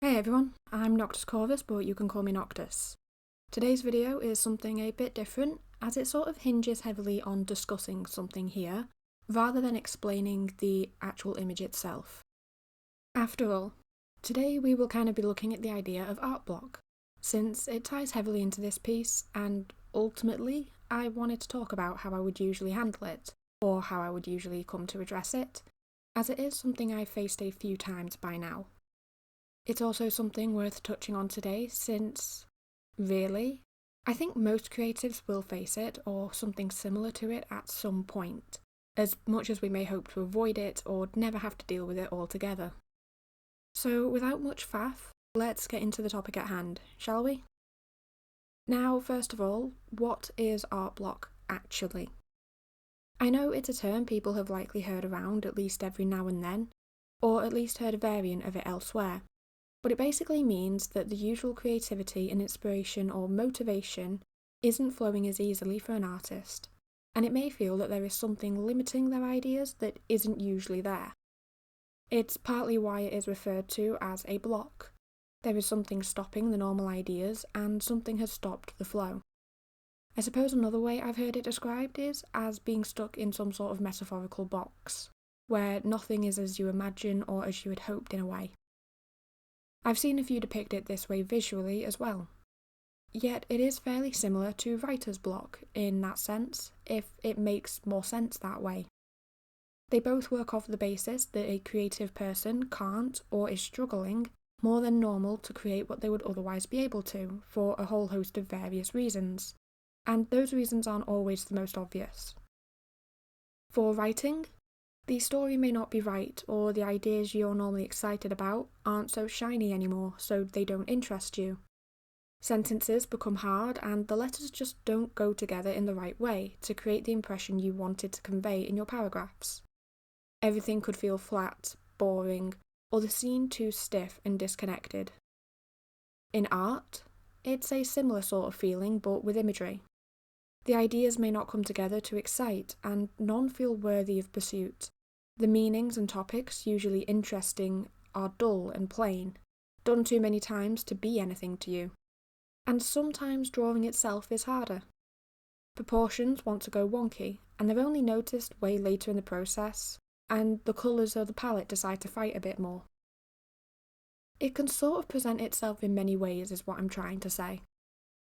Hey everyone, I'm Noctis Corvus, but you can call me Noctis. Today's video is something a bit different, as it sort of hinges heavily on discussing something here, rather than explaining the actual image itself. After all, today we will kind of be looking at the idea of art block, since it ties heavily into this piece, and ultimately I wanted to talk about how I would usually handle it, or how I would usually come to address it, as it is something I've faced a few times by now. It's also something worth touching on today since, really, I think most creatives will face it or something similar to it at some point, as much as we may hope to avoid it or never have to deal with it altogether. So without much faff, let's get into the topic at hand, shall we? Now, first of all, what is art block actually? I know it's a term people have likely heard around at least every now and then, or at least heard a variant of it elsewhere. But it basically means that the usual creativity and inspiration or motivation isn't flowing as easily for an artist, and it may feel that there is something limiting their ideas that isn't usually there. It's partly why it is referred to as a block. There is something stopping the normal ideas, and something has stopped the flow. I suppose another way I've heard it described is as being stuck in some sort of metaphorical box, where nothing is as you imagine or as you had hoped in a way. I've seen a few depict it this way visually as well. Yet it is fairly similar to writer's block in that sense, if it makes more sense that way. They both work off the basis that a creative person can't or is struggling more than normal to create what they would otherwise be able to, for a whole host of various reasons, and those reasons aren't always the most obvious. For writing, the story may not be right, or the ideas you're normally excited about aren't so shiny anymore, so they don't interest you. Sentences become hard, and the letters just don't go together in the right way to create the impression you wanted to convey in your paragraphs. Everything could feel flat, boring, or the scene too stiff and disconnected. In art, it's a similar sort of feeling, but with imagery. The ideas may not come together to excite, and none feel worthy of pursuit. The meanings and topics, usually interesting, are dull and plain, done too many times to be anything to you. And sometimes drawing itself is harder. Proportions want to go wonky, and they're only noticed way later in the process, and the colours of the palette decide to fight a bit more. It can sort of present itself in many ways, is what I'm trying to say.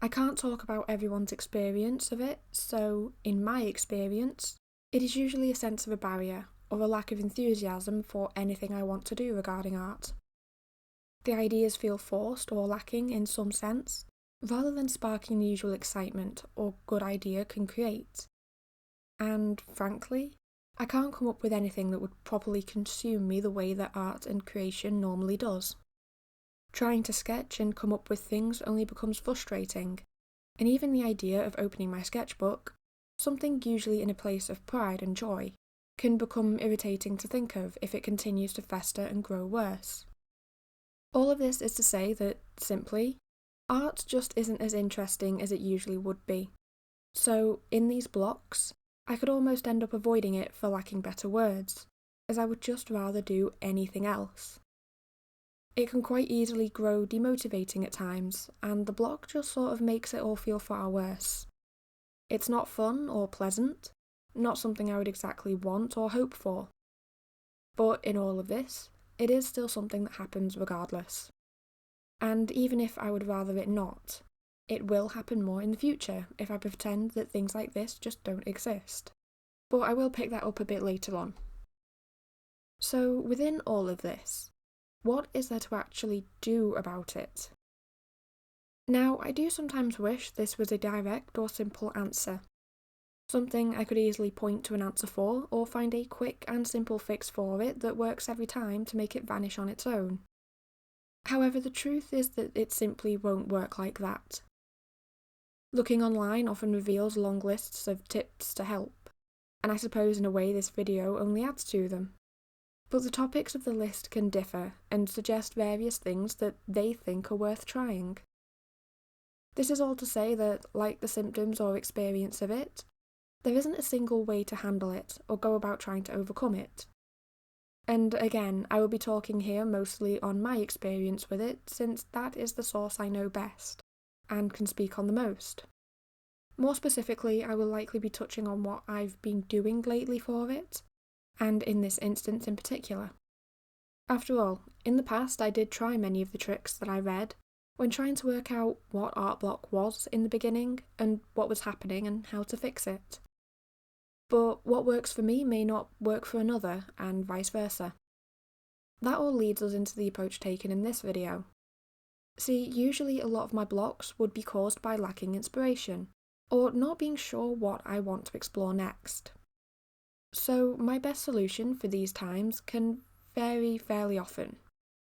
I can't talk about everyone's experience of it, so in my experience, it is usually a sense of a barrier, or a lack of enthusiasm for anything I want to do regarding art. The ideas feel forced or lacking in some sense, rather than sparking the usual excitement or good idea can create. And frankly, I can't come up with anything that would properly consume me the way that art and creation normally does. Trying to sketch and come up with things only becomes frustrating, and even the idea of opening my sketchbook, something usually in a place of pride and joy, can become irritating to think of if it continues to fester and grow worse. All of this is to say that, simply, art just isn't as interesting as it usually would be. So, in these blocks, I could almost end up avoiding it for lacking better words, as I would just rather do anything else. It can quite easily grow demotivating at times, and the block just sort of makes it all feel far worse. It's not fun or pleasant, not something I would exactly want or hope for. But in all of this, it is still something that happens regardless. And even if I would rather it not, it will happen more in the future if I pretend that things like this just don't exist. But I will pick that up a bit later on. So within all of this, what is there to actually do about it? Now, I do sometimes wish this was a direct or simple answer. Something I could easily point to an answer for, or find a quick and simple fix for it that works every time to make it vanish on its own. However, the truth is that it simply won't work like that. Looking online often reveals long lists of tips to help, and I suppose in a way this video only adds to them. But the topics of the list can differ and suggest various things that they think are worth trying. This is all to say that, like the symptoms or experience of it, there isn't a single way to handle it or go about trying to overcome it. And again, I will be talking here mostly on my experience with it, since that is the source I know best, and can speak on the most. More specifically, I will likely be touching on what I've been doing lately for it, and in this instance in particular. After all, in the past I did try many of the tricks that I read when trying to work out what art block was in the beginning, and what was happening and how to fix it. But what works for me may not work for another, and vice versa. That all leads us into the approach taken in this video. See, usually a lot of my blocks would be caused by lacking inspiration, or not being sure what I want to explore next. So my best solution for these times can vary fairly often.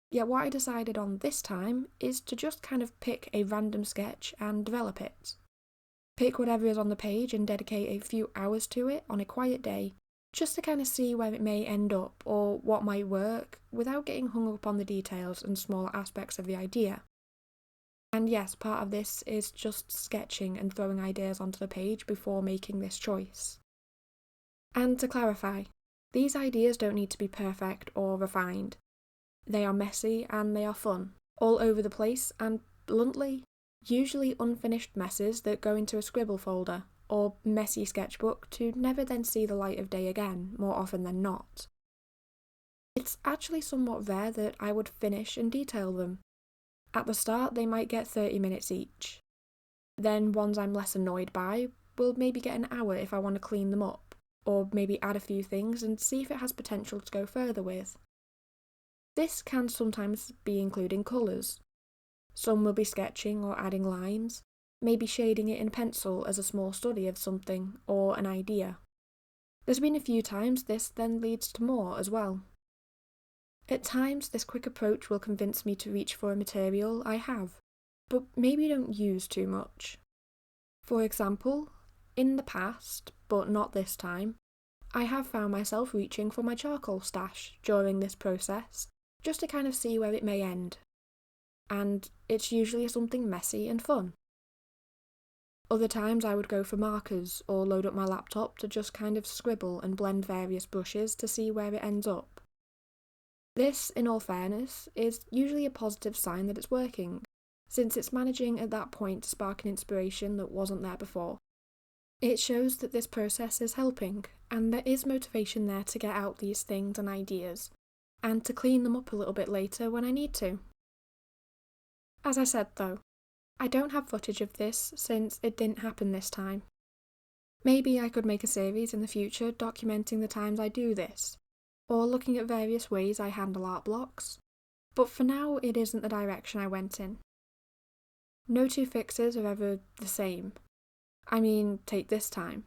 Yet what I decided on this time is to just kind of pick a random sketch and develop it. Pick whatever is on the page and dedicate a few hours to it on a quiet day, just to kind of see where it may end up or what might work without getting hung up on the details and smaller aspects of the idea. And yes, part of this is just sketching and throwing ideas onto the page before making this choice. And to clarify, these ideas don't need to be perfect or refined. They are messy and they are fun, all over the place and, bluntly, usually unfinished messes that go into a scribble folder or messy sketchbook to never then see the light of day again, more often than not. It's actually somewhat rare that I would finish and detail them. At the start they might get 30 minutes each. Then ones I'm less annoyed by will maybe get an hour if I want to clean them up, or maybe add a few things and see if it has potential to go further with. This can sometimes be including colours. Some will be sketching or adding lines, maybe shading it in pencil as a small study of something or an idea. There's been a few times this then leads to more as well. At times this quick approach will convince me to reach for a material I have, but maybe don't use too much. For example, in the past, but not this time, I have found myself reaching for my charcoal stash during this process, just to kind of see where it may end. And it's usually something messy and fun. Other times I would go for markers or load up my laptop to just kind of scribble and blend various brushes to see where it ends up. This, in all fairness, is usually a positive sign that it's working, since it's managing at that point to spark an inspiration that wasn't there before. It shows that this process is helping, and there is motivation there to get out these things and ideas, and to clean them up a little bit later when I need to. As I said though, I don't have footage of this since it didn't happen this time. Maybe I could make a series in the future documenting the times I do this, or looking at various ways I handle art blocks, but for now it isn't the direction I went in. No two fixes are ever the same. I mean, take this time.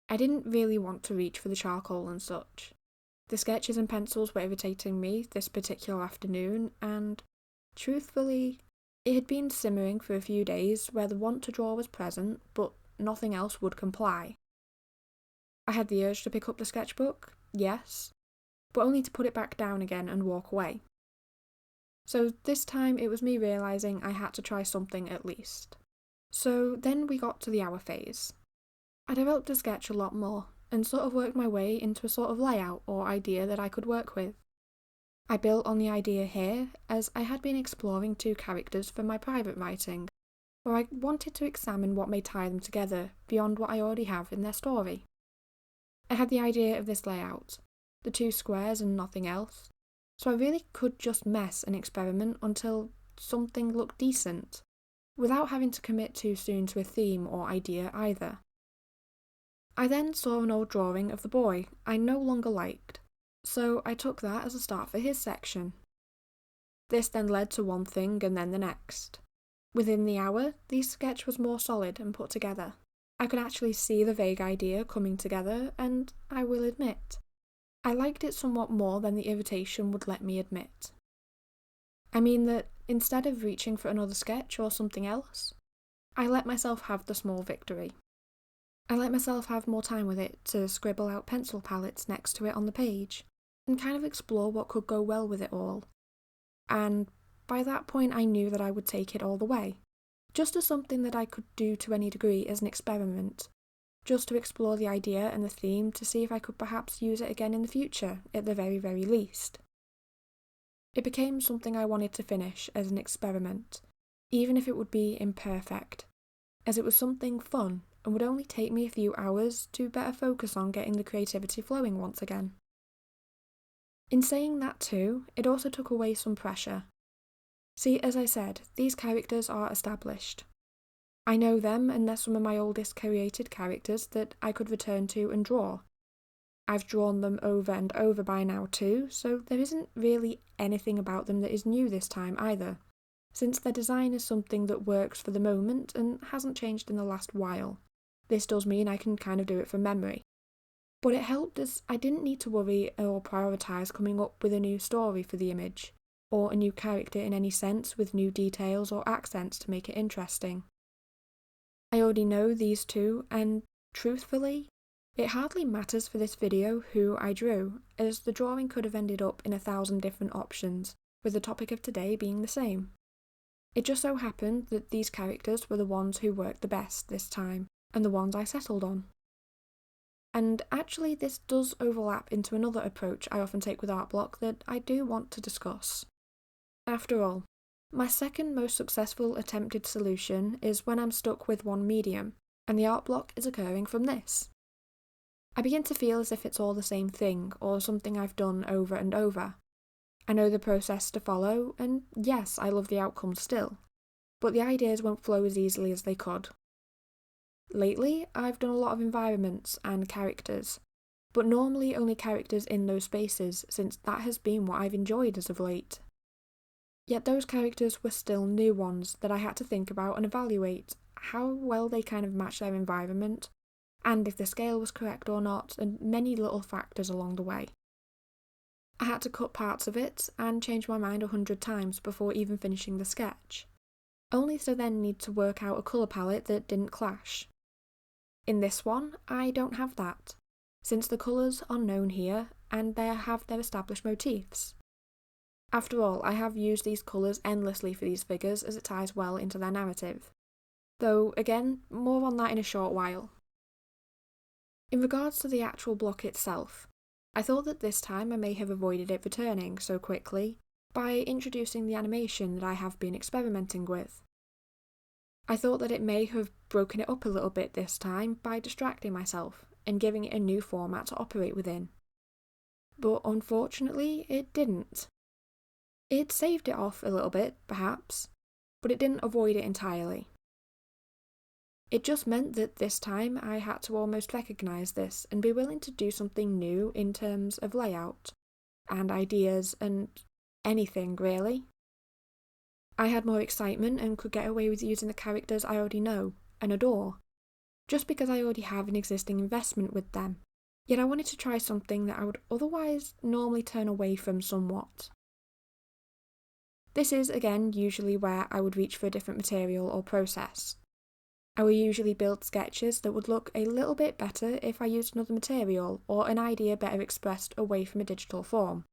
I didn't really want to reach for the charcoal and such. The sketches and pencils were irritating me this particular afternoon, and, truthfully, it had been simmering for a few days where the want to draw was present, but nothing else would comply. I had the urge to pick up the sketchbook, yes, but only to put it back down again and walk away. So this time it was me realising I had to try something at least. So then we got to the hour phase. I developed a sketch a lot more, and sort of worked my way into a sort of layout or idea that I could work with. I built on the idea here, as I had been exploring two characters for my private writing, where I wanted to examine what may tie them together beyond what I already have in their story. I had the idea of this layout, the two squares and nothing else, so I really could just mess and experiment until something looked decent, without having to commit too soon to a theme or idea either. I then saw an old drawing of the boy I no longer liked, so I took that as a start for his section. This then led to one thing and then the next. Within the hour, the sketch was more solid and put together. I could actually see the vague idea coming together, and I will admit, I liked it somewhat more than the irritation would let me admit. I mean that instead of reaching for another sketch or something else, I let myself have the small victory. I let myself have more time with it to scribble out pencil palettes next to it on the page, and kind of explore what could go well with it all. And by that point I knew that I would take it all the way, just as something that I could do to any degree as an experiment, just to explore the idea and the theme to see if I could perhaps use it again in the future, at the very, very least. It became something I wanted to finish as an experiment, even if it would be imperfect, as it was something fun and would only take me a few hours to better focus on getting the creativity flowing once again. In saying that too, it also took away some pressure. See, as I said, these characters are established. I know them and they're some of my oldest created characters that I could return to and draw. I've drawn them over and over by now too, so there isn't really anything about them that is new this time either, since their design is something that works for the moment and hasn't changed in the last while. This does mean I can kind of do it from memory. But it helped as I didn't need to worry or prioritise coming up with a new story for the image, or a new character in any sense with new details or accents to make it interesting. I already know these two, and truthfully, it hardly matters for this video who I drew, as the drawing could have ended up in 1,000 different options, with the topic of today being the same. It just so happened that these characters were the ones who worked the best this time, and the ones I settled on. And actually this does overlap into another approach I often take with art block that I do want to discuss. After all, my second most successful attempted solution is when I'm stuck with one medium, and the art block is occurring from this. I begin to feel as if it's all the same thing, or something I've done over and over. I know the process to follow, and yes, I love the outcome still, but the ideas won't flow as easily as they could. Lately, I've done a lot of environments and characters, but normally only characters in those spaces, since that has been what I've enjoyed as of late. Yet those characters were still new ones that I had to think about and evaluate how well they kind of match their environment, and if the scale was correct or not, and many little factors along the way. I had to cut parts of it and change my mind 100 times before even finishing the sketch, only to then need to work out a colour palette that didn't clash. In this one, I don't have that, since the colours are known here and they have their established motifs. After all, I have used these colours endlessly for these figures as it ties well into their narrative. Though, again, more on that in a short while. In regards to the actual block itself, I thought that this time I may have avoided it returning so quickly by introducing the animation that I have been experimenting with. I thought that it may have broken it up a little bit this time by distracting myself and giving it a new format to operate within. But unfortunately, it didn't. It saved it off a little bit, perhaps, but it didn't avoid it entirely. It just meant that this time I had to almost recognise this and be willing to do something new in terms of layout, and ideas, and anything really. I had more excitement and could get away with using the characters I already know and adore, just because I already have an existing investment with them, yet I wanted to try something that I would otherwise normally turn away from somewhat. This is, again, usually where I would reach for a different material or process. I will usually build sketches that would look a little bit better if I used another material or an idea better expressed away from a digital form.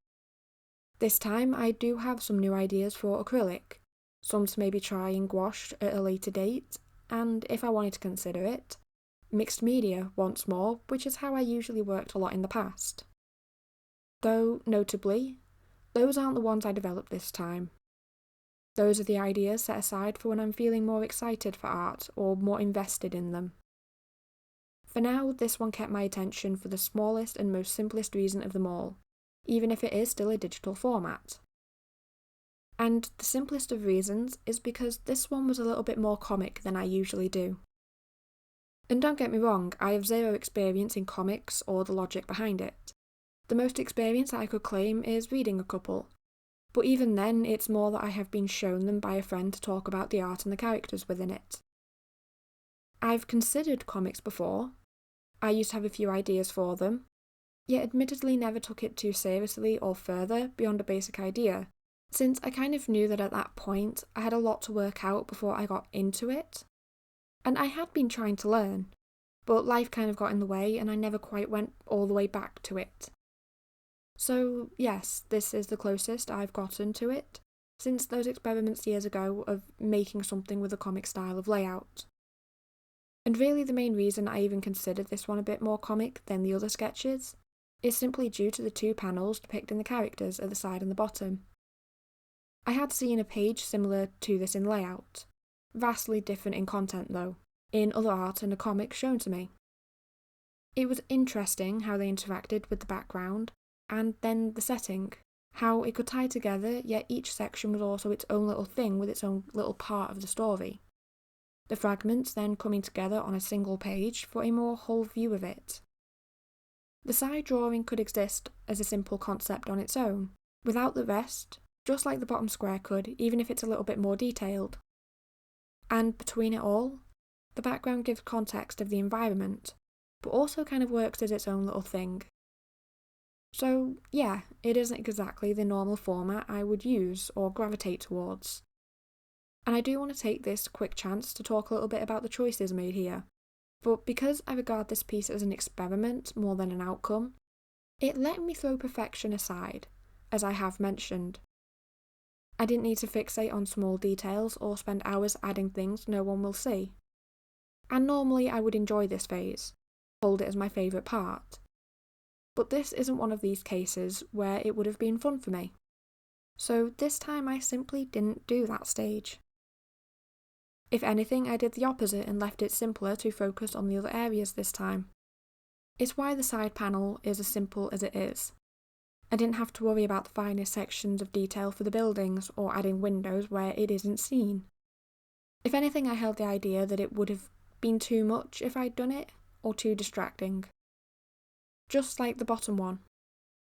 This time I do have some new ideas for acrylic, some to maybe try in gouache at a later date, and if I wanted to consider it, mixed media once more, which is how I usually worked a lot in the past. Though, notably, those aren't the ones I developed this time. Those are the ideas set aside for when I'm feeling more excited for art or more invested in them. For now, this one kept my attention for the smallest and most simplest reason of them all, even if it is still a digital format. And the simplest of reasons is because this one was a little bit more comic than I usually do. And don't get me wrong, I have zero experience in comics or the logic behind it. The most experience I could claim is reading a couple, but even then it's more that I have been shown them by a friend to talk about the art and the characters within it. I've considered comics before. I used to have a few ideas for them, yet admittedly never took it too seriously or further beyond a basic idea, since I kind of knew that at that point I had a lot to work out before I got into it. And I had been trying to learn, but life kind of got in the way and I never quite went all the way back to it. So yes, this is the closest I've gotten to it since those experiments years ago of making something with a comic style of layout. And really the main reason I even considered this one a bit more comic than the other sketches is simply due to the two panels depicting the characters at the side and the bottom. I had seen a page similar to this in layout, vastly different in content though, in other art and a comic shown to me. It was interesting how they interacted with the background, and then the setting, how it could tie together, yet each section was also its own little thing with its own little part of the story. The fragments then coming together on a single page for a more whole view of it. The side drawing could exist as a simple concept on its own, without the rest, just like the bottom square could, even if it's a little bit more detailed. And between it all, the background gives context of the environment, but also kind of works as its own little thing. So yeah, it isn't exactly the normal format I would use or gravitate towards. And I do want to take this quick chance to talk a little bit about the choices made here, but because I regard this piece as an experiment more than an outcome, it let me throw perfection aside, as I have mentioned. I didn't need to fixate on small details or spend hours adding things no one will see. And normally I would enjoy this phase, hold it as my favourite part. But this isn't one of these cases where it would have been fun for me. So this time I simply didn't do that stage. If anything, I did the opposite and left it simpler to focus on the other areas this time. It's why the side panel is as simple as it is. I didn't have to worry about the finest sections of detail for the buildings or adding windows where it isn't seen. If anything, I held the idea that it would have been too much if I'd done it, or too distracting. Just like the bottom one.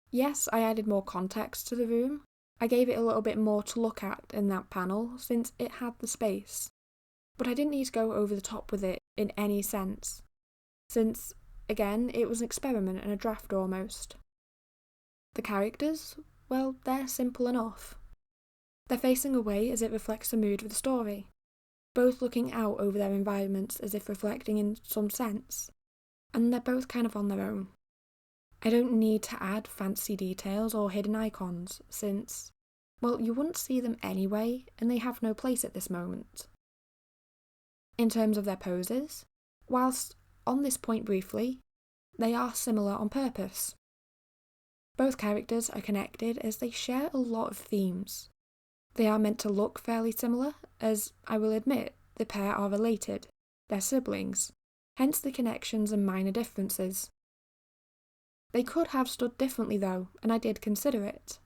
Yes, I added more context to the room. I gave it a little bit more to look at in that panel since it had the space. But I didn't need to go over the top with it in any sense, since, again, it was an experiment and a draft almost. The characters, well, they're simple enough. They're facing away as it reflects the mood of the story, both looking out over their environments as if reflecting in some sense, and they're both kind of on their own. I don't need to add fancy details or hidden icons, since, well, you wouldn't see them anyway, and they have no place at this moment. In terms of their poses, whilst on this point briefly, they are similar on purpose. Both characters are connected as they share a lot of themes. They are meant to look fairly similar, as I will admit, the pair are related, they're siblings, hence the connections and minor differences. They could have stood differently though, and I did consider it.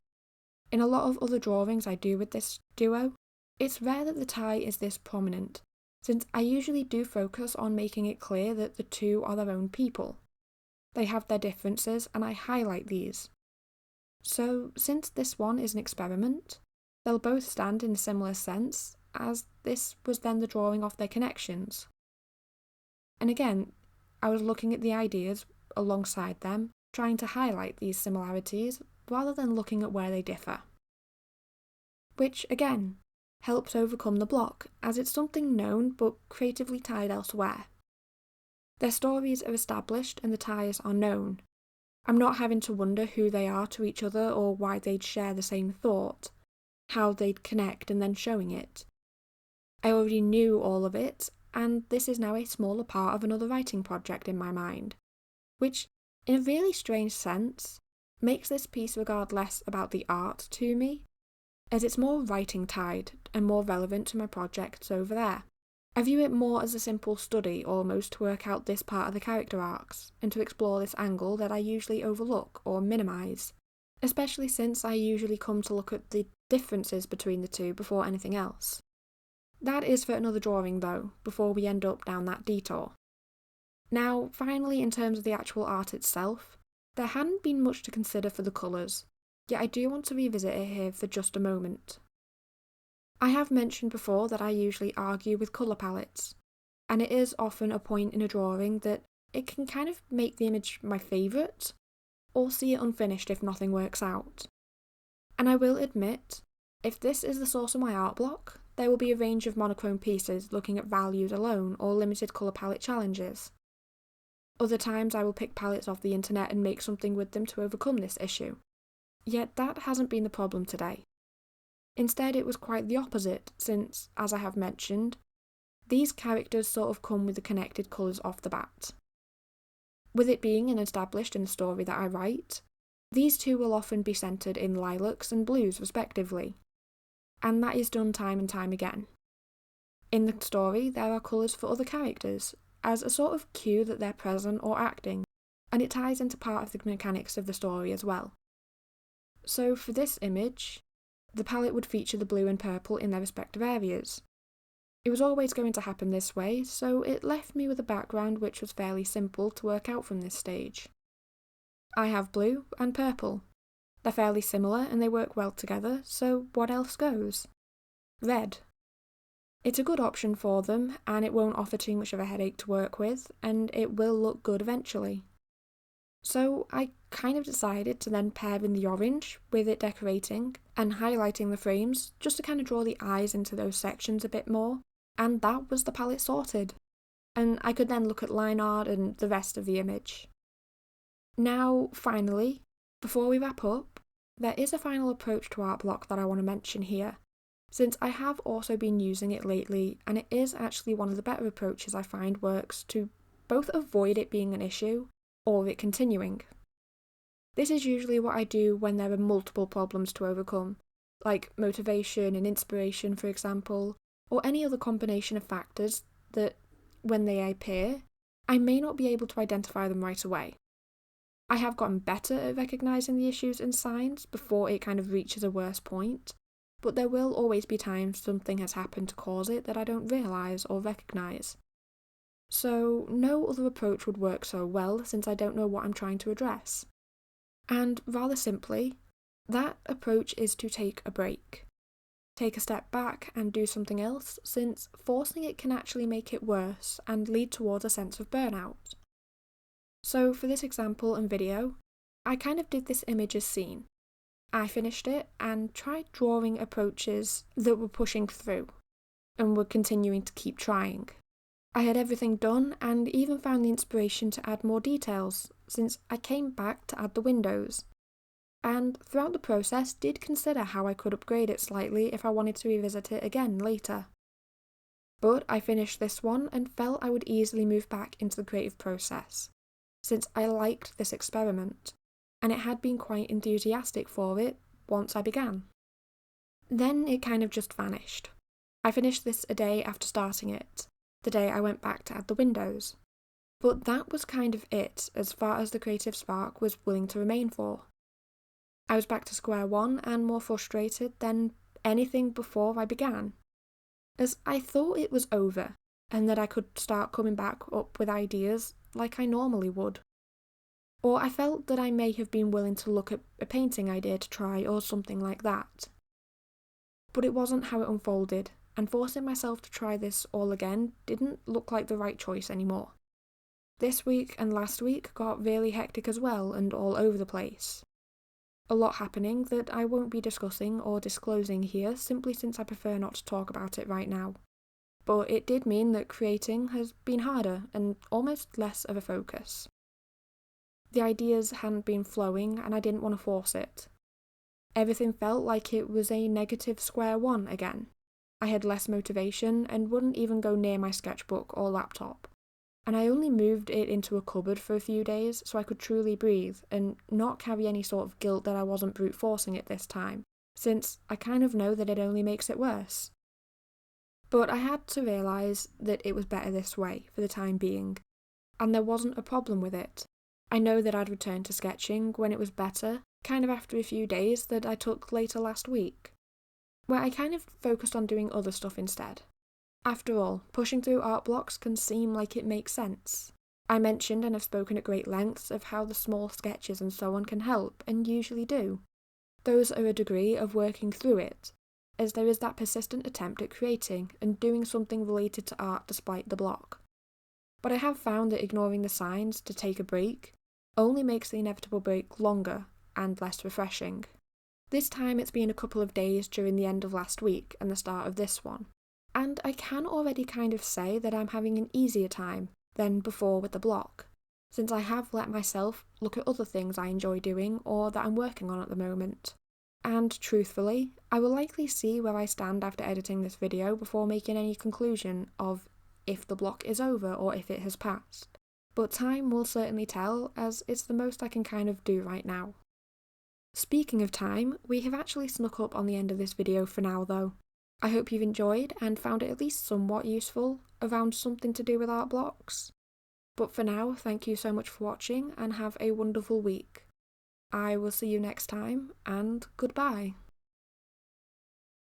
In a lot of other drawings I do with this duo, it's rare that the tie is this prominent, since I usually do focus on making it clear that the two are their own people. They have their differences and I highlight these. So, since this one is an experiment, they'll both stand in a similar sense, as this was then the drawing of their connections. And again, I was looking at the ideas alongside them, trying to highlight these similarities rather than looking at where they differ. Which, again, helps overcome the block, as it's something known but creatively tied elsewhere. Their stories are established and the ties are known. I'm not having to wonder who they are to each other or why they'd share the same thought, how they'd connect and then showing it. I already knew all of it, and this is now a smaller part of another writing project in my mind, which, in a really strange sense, makes this piece regard less about the art to me, as it's more writing tied and more relevant to my projects over there. I view it more as a simple study almost to work out this part of the character arcs, and to explore this angle that I usually overlook or minimise, especially since I usually come to look at the differences between the two before anything else. That is for another drawing though, before we end up down that detour. Now, finally, in terms of the actual art itself, there hadn't been much to consider for the colours, yet I do want to revisit it here for just a moment. I have mentioned before that I usually argue with colour palettes, and it is often a point in a drawing that it can kind of make the image my favourite, or see it unfinished if nothing works out. And I will admit, if this is the source of my art block, there will be a range of monochrome pieces looking at values alone or limited colour palette challenges. Other times I will pick palettes off the internet and make something with them to overcome this issue. Yet that hasn't been the problem today. Instead, it was quite the opposite, since, as I have mentioned, these characters sort of come with the connected colours off the bat. With it being an established in the story that I write, these two will often be centred in lilacs and blues respectively, and that is done time and time again. In the story, there are colours for other characters, as a sort of cue that they're present or acting, and it ties into part of the mechanics of the story as well. So for this image, the palette would feature the blue and purple in their respective areas. It was always going to happen this way, so it left me with a background which was fairly simple to work out from this stage. I have blue and purple. They're fairly similar and they work well together, so what else goes? Red. It's a good option for them, and it won't offer too much of a headache to work with, and it will look good eventually. So I kind of decided to then pair in the orange with it decorating and highlighting the frames just to kind of draw the eyes into those sections a bit more, and that was the palette sorted. And I could then look at line art and the rest of the image. Now, finally, before we wrap up, there is a final approach to art block that I want to mention here, since I have also been using it lately, and it is actually one of the better approaches I find works to both avoid it being an issue or it continuing. This is usually what I do when there are multiple problems to overcome, like motivation and inspiration, for example, or any other combination of factors that, when they appear, I may not be able to identify them right away. I have gotten better at recognising the issues and signs before it kind of reaches a worse point, but there will always be times something has happened to cause it that I don't realise or recognise. So no other approach would work so well since I don't know what I'm trying to address. And rather simply, that approach is to take a break. Take a step back and do something else, since forcing it can actually make it worse and lead towards a sense of burnout. So for this example and video, I kind of did this image as seen. I finished it and tried drawing approaches that were pushing through, and were continuing to keep trying. I had everything done and even found the inspiration to add more details, since I came back to add the windows. And throughout the process did consider how I could upgrade it slightly if I wanted to revisit it again later. But I finished this one and felt I would easily move back into the creative process, since I liked this experiment, and it had been quite enthusiastic for it once I began. Then it kind of just vanished. I finished this a day after starting it, the day I went back to add the windows. But that was kind of it as far as the creative spark was willing to remain for. I was back to square one and more frustrated than anything before I began, as I thought it was over and that I could start coming back up with ideas like I normally would. Or I felt that I may have been willing to look at a painting idea to try or something like that. But it wasn't how it unfolded, and forcing myself to try this all again didn't look like the right choice anymore. This week and last week got really hectic as well and all over the place. A lot happening that I won't be discussing or disclosing here simply since I prefer not to talk about it right now. But it did mean that creating has been harder and almost less of a focus. The ideas hadn't been flowing and I didn't want to force it. Everything felt like it was a negative square one again. I had less motivation and wouldn't even go near my sketchbook or laptop. And I only moved it into a cupboard for a few days so I could truly breathe and not carry any sort of guilt that I wasn't brute forcing it this time, since I kind of know that it only makes it worse. But I had to realise that it was better this way for the time being, and there wasn't a problem with it. I know that I'd return to sketching when it was better, kind of after a few days that I took later last week, where I kind of focused on doing other stuff instead. After all, pushing through art blocks can seem like it makes sense. I mentioned and have spoken at great lengths of how the small sketches and so on can help, and usually do. Those are a degree of working through it, as there is that persistent attempt at creating and doing something related to art despite the block. But I have found that ignoring the signs to take a break only makes the inevitable break longer and less refreshing. This time it's been a couple of days during the end of last week and the start of this one. And I can already kind of say that I'm having an easier time than before with the block, since I have let myself look at other things I enjoy doing or that I'm working on at the moment. And truthfully, I will likely see where I stand after editing this video before making any conclusion of if the block is over or if it has passed. But time will certainly tell, as it's the most I can kind of do right now. Speaking of time, we have actually snuck up on the end of this video for now though. I hope you've enjoyed and found it at least somewhat useful around something to do with art blocks. But for now, thank you so much for watching and have a wonderful week. I will see you next time, and goodbye.